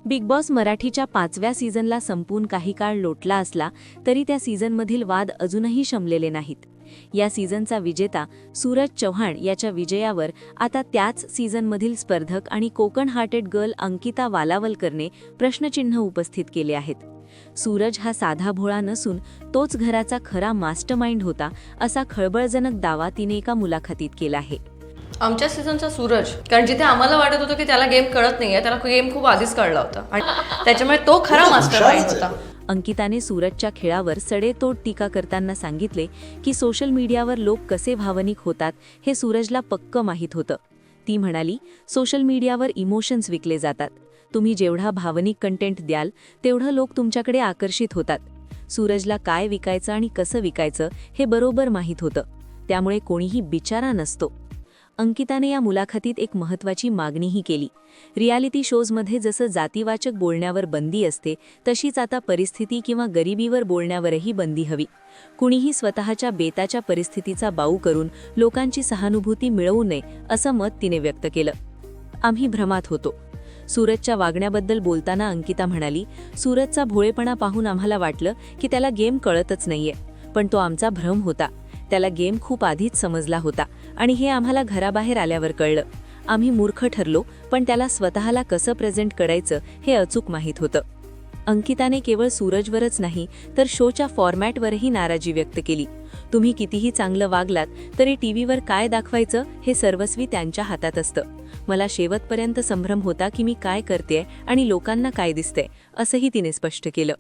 Big boss मराठीच्या 5व्या सीझनला संपून काही काळ लोटला असला तरी त्या सीझनमधील वाद अजूनही शमलेले नाहीत. या सीझनचा विजेता सूरज चव्हाण याच्या विजयावर आता त्याच सीझनमधील स्पर्धक आणि कोकण हार्टेड गर्ल अंकिता वालावलकरने प्रश्नचिन्ह उपस्थित केले आहेत. सूरज हा साधा भोळा नसून तोच घराचा खरा मास्टरमाइंड होता, असा खळबळजनक दावा तिने एका मुलाखतीत केला आहे. आमच्या सीझनचा सूरज, कारण जिथे आम्हाला वाटत होतं की त्याला गेम कळत नाहीये, त्याला गेम खूप आधीच कळला होता आणि त्याच्यामुळे तो खरा मास्टरमाइंड होता. अंकिताने सूरजच्या खेळावर सडेतोड टीका करताना सांगितले की सोशल मीडियावर लोक कसे भावनिक होतात हे सूरजला पक्क माहीत होतं. ती म्हणाली, सोशल मीडियावर इमोशन्स विकले जातात. तुम्ही जेवढा भावनिक कंटेंट द्याल तेवढं लोक तुमच्याकडे आकर्षित होतात. सूरजला काय विकायचं आणि कसं विकायचं हे बरोबर माहीत होतं, त्यामुळे कोणीही बिचारा नसतो. अंकिताने या मुलाखतीत एक महत्त्वाची मागणीही केली. रियालिटी शोजमध्ये जसं जातीवाचक बोलण्यावर बंदी असते, तशीच आता परिस्थिती किंवा गरिबीवर बोलण्यावरही बंदी हवी. कुणीही स्वतःच्या बेताच्या परिस्थितीचा बाऊ करून लोकांची सहानुभूती मिळवू नये, असं मत तिने व्यक्त केलं. आम्ही भ्रमात होतो. सूरजच्या वागण्याबद्दल बोलताना अंकिता म्हणाली, सूरजचा भोळेपणा पाहून आम्हाला वाटलं की त्याला गेम कळतच नाहीये, पण तो आमचा भ्रम होता. त्याला गेम खूप आधीच समजला होता आणि हे आम्हाला घराबाहेर आल्यावर कळलं. आम्ही मूर्ख ठरलो, पण त्याला स्वतःला कसं प्रेझेंट करायचं हे अचूक माहीत होतं. अंकिताने केवळ सूरजवरच नाही तर शोच्या फॉर्मॅटवरही नाराजी व्यक्त केली. तुम्ही कितीही चांगलं वागलात तरी टीव्हीवर काय दाखवायचं हे सर्वस्वी त्यांच्या हातात असतं. मला शेवटपर्यंत संभ्रम होता की मी काय करतेय आणि लोकांना काय दिसतंय, असंही तिने स्पष्ट केलं.